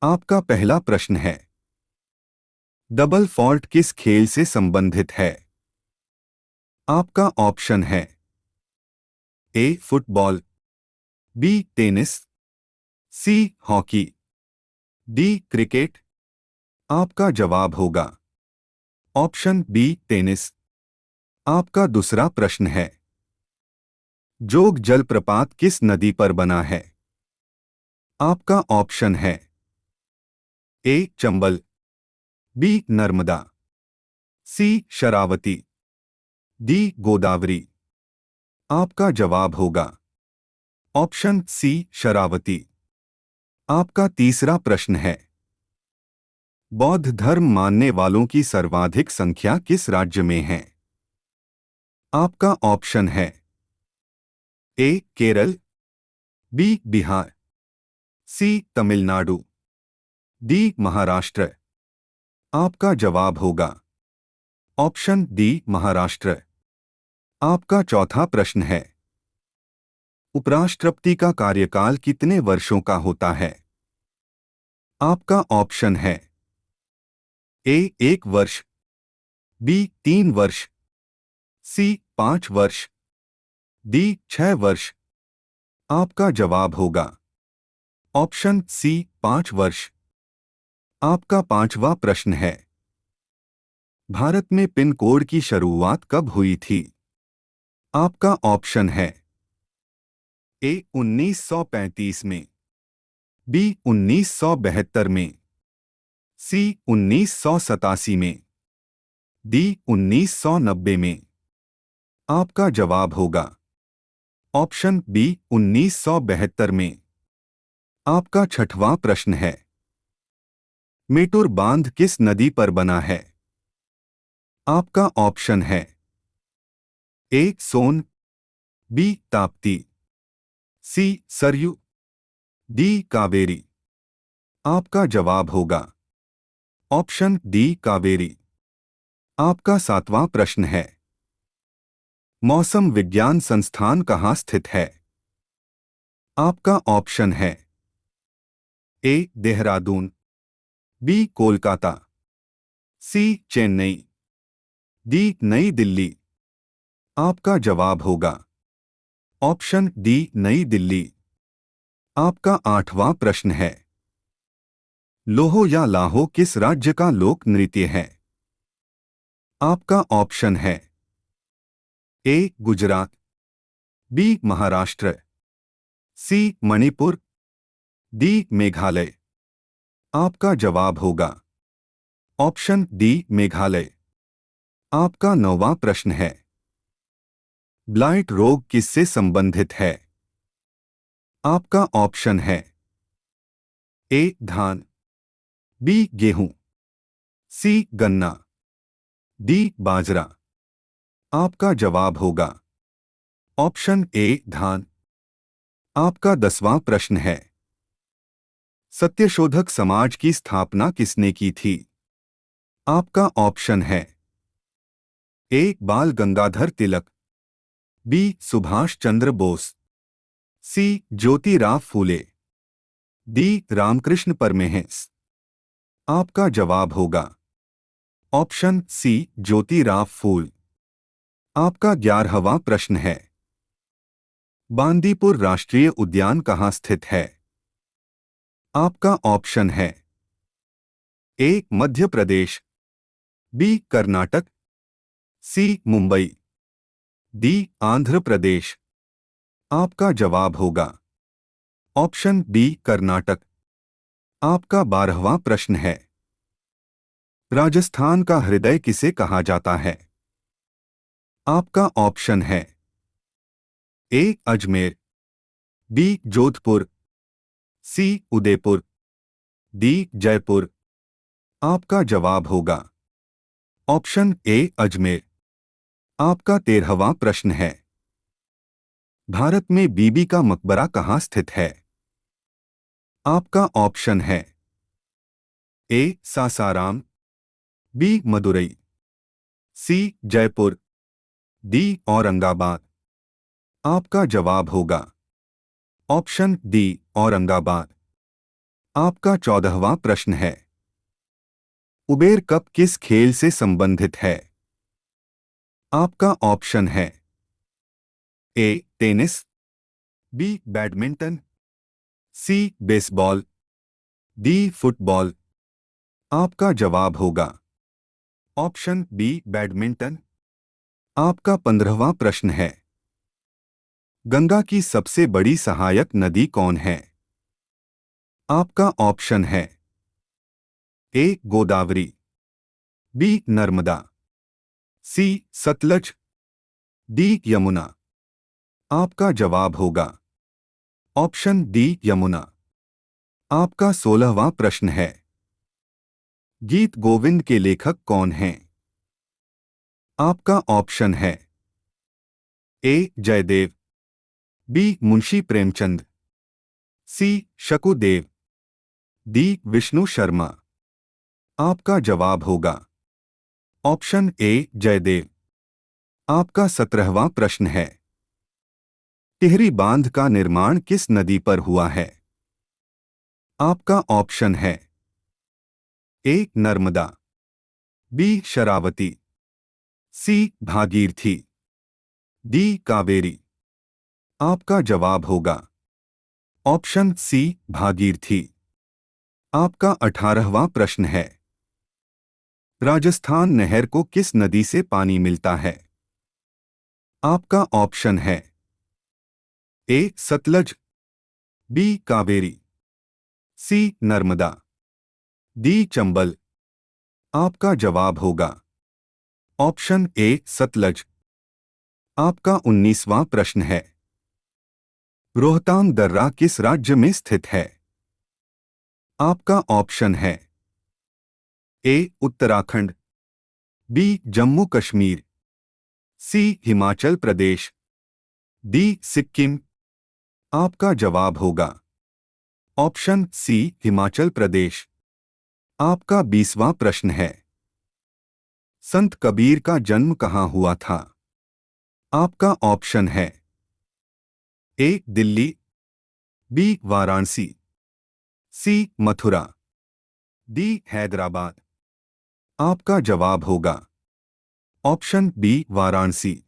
आपका पहला प्रश्न है, डबल फॉल्ट किस खेल से संबंधित है? आपका ऑप्शन है A football, B tennis, C hockey, D cricket. आपका जवाब होगा ऑप्शन बी टेनिस। आपका दूसरा प्रश्न है, जोग जलप्रपात किस नदी पर बना है? आपका ऑप्शन है ए चंबल, बी नर्मदा, सी शरावती, डी गोदावरी। आपका जवाब होगा ऑप्शन सी शरावती। आपका तीसरा प्रश्न है, बौद्ध धर्म मानने वालों की सर्वाधिक संख्या किस राज्य में है? आपका ऑप्शन है ए केरल, बी बिहार, सी तमिलनाडु, डी महाराष्ट्र। आपका जवाब होगा ऑप्शन डी महाराष्ट्र। आपका चौथा प्रश्न है, उपराष्ट्रपति का कार्यकाल कितने वर्षों का होता है? आपका ऑप्शन है ए 1 वर्ष, बी 3 वर्ष, सी 5 वर्ष, डी 6 वर्ष। आपका जवाब होगा ऑप्शन सी 5 वर्ष। आपका पांचवा प्रश्न है, भारत में पिन कोड की शुरुआत कब हुई थी? आपका ऑप्शन है ए 1935 में, बी 1972 में, सी 1987 में, डी 1990 में। आपका जवाब होगा ऑप्शन बी 1972 में। आपका छठवां प्रश्न है, मेटुर बांध किस नदी पर बना है? आपका ऑप्शन है ए सोन, बी ताप्ती, सी सरयू, डी कावेरी। आपका जवाब होगा ऑप्शन डी कावेरी। आपका सातवां प्रश्न है, मौसम विज्ञान संस्थान कहाँ स्थित है? आपका ऑप्शन है ए देहरादून, बी कोलकाता, सी चेन्नई, डी नई दिल्ली। आपका जवाब होगा ऑप्शन डी नई दिल्ली। आपका आठवां प्रश्न है, लोहो या लाहो किस राज्य का लोक नृत्य है? आपका ऑप्शन है ए गुजरात, बी महाराष्ट्र, सी मणिपुर, डी मेघालय। आपका जवाब होगा ऑप्शन डी मेघालय। आपका नौवां प्रश्न है, ब्लाइट रोग किससे संबंधित है? आपका ऑप्शन है ए धान, बी गेहूं, सी गन्ना, डी बाजरा। आपका जवाब होगा ऑप्शन ए धान। आपका 10वां प्रश्न है, सत्यशोधक समाज की स्थापना किसने की थी? आपका ऑप्शन है ए बाल गंगाधर तिलक, बी सुभाष चंद्र बोस, सी ज्योतिराव फूले, डी रामकृष्ण परमहंस। आपका जवाब होगा ऑप्शन सी ज्योतिराव फूल। आपका 11वां प्रश्न है, बांदीपुर राष्ट्रीय उद्यान कहाँ स्थित है? आपका ऑप्शन है ए मध्य प्रदेश, बी कर्नाटक, सी मुंबई, डी आंध्र प्रदेश। आपका जवाब होगा ऑप्शन बी कर्नाटक। आपका 12वां प्रश्न है, राजस्थान का हृदय किसे कहा जाता है? आपका ऑप्शन है ए अजमेर, बी जोधपुर, सी उदयपुर, डी जयपुर। आपका जवाब होगा ऑप्शन ए अजमेर। आपका 13वां प्रश्न है, भारत में बीबी का मकबरा कहाँ स्थित है? आपका ऑप्शन है ए सासाराम, बी मदुरई, सी जयपुर, डी औरंगाबाद। आपका जवाब होगा ऑप्शन डी औरंगाबाद। आपका 14वां प्रश्न है। उबेर कप किस खेल से संबंधित है? आपका ऑप्शन है ए टेनिस, बी बैडमिंटन, सी बेसबॉल, डी फुटबॉल। आपका जवाब होगा ऑप्शन बी बैडमिंटन। आपका 15वां प्रश्न है। गंगा की सबसे बड़ी सहायक नदी कौन है? आपका ऑप्शन है ए गोदावरी, बी नर्मदा, सी सतलज, डी यमुना। आपका जवाब होगा ऑप्शन डी यमुना। आपका 16वां प्रश्न है। गीत गोविंद के लेखक कौन हैं? आपका ऑप्शन है ए जयदेव, बी मुंशी प्रेमचंद, सी शकुदेव, डी विष्णु शर्मा। आपका जवाब होगा ऑप्शन ए जयदेव। आपका 17वां प्रश्न है। टिहरी बांध का निर्माण किस नदी पर हुआ है? आपका ऑप्शन है ए नर्मदा, बी शरावती, सी भागीरथी, डी कावेरी। आपका जवाब होगा ऑप्शन सी भागीरथी। आपका 18वां प्रश्न है। राजस्थान नहर को किस नदी से पानी मिलता है? आपका ऑप्शन है ए सतलज, बी कावेरी, सी नर्मदा, डी चंबल। आपका जवाब होगा ऑप्शन ए सतलज। आपका 19वां प्रश्न है। रोहतांग दर्रा किस राज्य में स्थित है? आपका ऑप्शन है ए उत्तराखंड, बी जम्मू कश्मीर, सी हिमाचल प्रदेश, डी सिक्किम। आपका जवाब होगा ऑप्शन सी हिमाचल प्रदेश। आपका 20वां प्रश्न है। संत कबीर का जन्म कहाँ हुआ था? आपका ऑप्शन है ए दिल्ली, बी वाराणसी, सी मथुरा, डी हैदराबाद। आपका जवाब होगा ऑप्शन बी वाराणसी।